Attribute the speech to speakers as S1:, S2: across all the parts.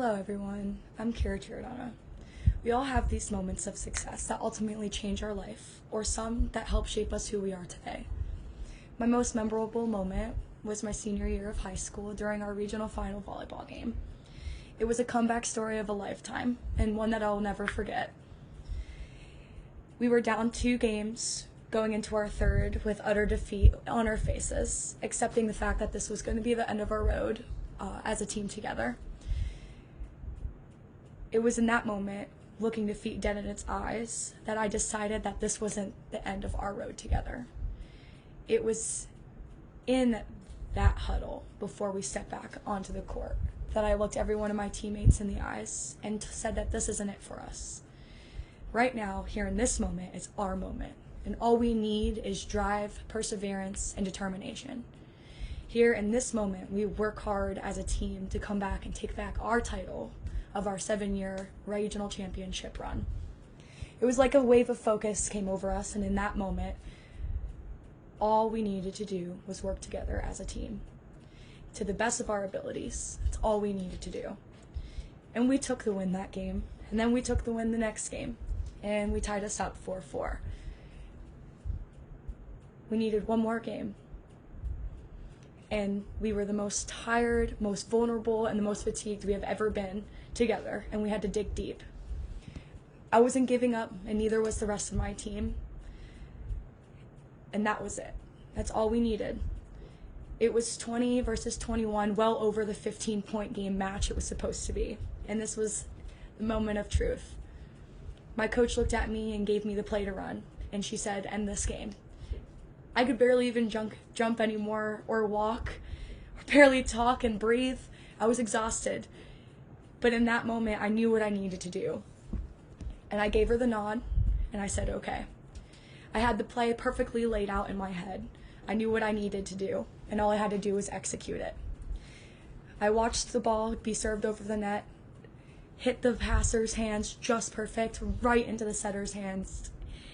S1: Hello everyone, I'm Kira Giordano. We all have these moments of success that ultimately change our life, or some that help shape us who we are today. My most memorable moment was my senior year of high school during our regional final volleyball game. It was a comeback story of a lifetime, and one that I'll never forget. We were down 2 games going into our third with utter defeat on our faces, accepting the fact that this was going to be the end of our road as a team together. It was in that moment, looking defeat dead in its eyes, that I decided that this wasn't the end of our road together. It was in that huddle before we stepped back onto the court that I looked every one of my teammates in the eyes and said that this isn't it for us. Right now, here in this moment, is our moment, and all we need is drive, perseverance, and determination. Here in this moment, we work hard as a team to come back and take back our title of our 7-year regional championship run. It was like a wave of focus came over us, and in that moment, all we needed to do was work together as a team to the best of our abilities. That's all we needed to do. And we took the win that game, and then we took the win the next game, and we tied us up 4-4. We needed one more game, and we were the most tired, most vulnerable, and the most fatigued we have ever been together, and we had to dig deep. I wasn't giving up, and neither was the rest of my team, and that was it. That's all we needed. It was 20 versus 21, well over the 15-point game match it was supposed to be, and this was the moment of truth. My coach looked at me and gave me the play to run, and she said, "End this game." I could barely even jump anymore or walk, or barely talk and breathe. I was exhausted. But in that moment, I knew what I needed to do. And I gave her the nod, and I said, okay. I had the play perfectly laid out in my head. I knew what I needed to do, and all I had to do was execute it. I watched the ball be served over the net, hit the passer's hands just perfect, right into the setter's hands,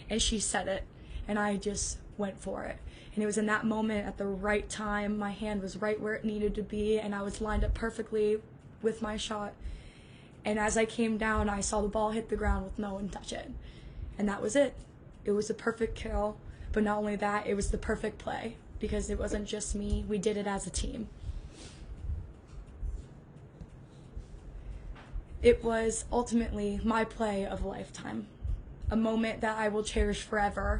S1: and she set it, and I just went for it. And it was in that moment at the right time. My hand was right where it needed to be, and I was lined up perfectly with my shot. And as I came down, I saw the ball hit the ground with no one touch it. And that was it. It was a perfect kill, but not only that, it was the perfect play, because it wasn't just me. We did it as a team. It was ultimately my play of a lifetime, a moment that I will cherish forever.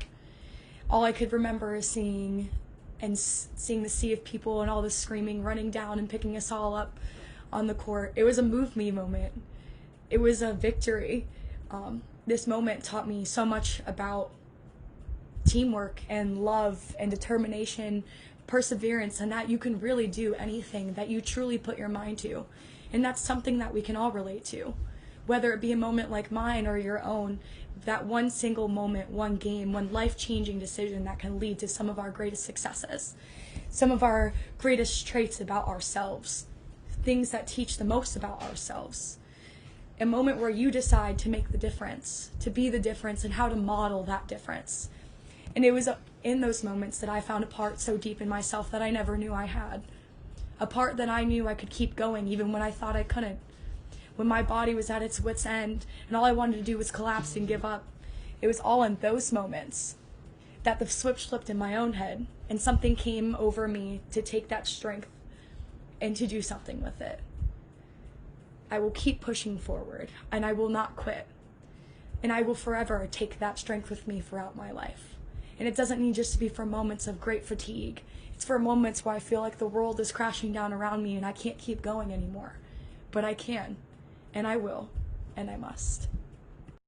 S1: All I could remember is seeing the sea of people and all the screaming, running down and picking us all up on the court. It was a move me moment. It was a victory. This moment taught me so much about teamwork and love and determination, perseverance, and that you can really do anything that you truly put your mind to. And that's something that we can all relate to, whether it be a moment like mine or your own. That one single moment, one game, one life-changing decision that can lead to some of our greatest successes, some of our greatest traits about ourselves, things that teach the most about ourselves. A moment where you decide to make the difference, to be the difference, and how to model that difference. And it was in those moments that I found a part so deep in myself that I never knew I had. A part that I knew I could keep going even when I thought I couldn't. When my body was at its wit's end and all I wanted to do was collapse and give up. It was all in those moments that the switch flipped in my own head, and something came over me to take that strength and to do something with it. I will keep pushing forward, and I will not quit. And I will forever take that strength with me throughout my life. And it doesn't need just to be for moments of great fatigue. It's for moments where I feel like the world is crashing down around me and I can't keep going anymore. But I can. And I will, and I must.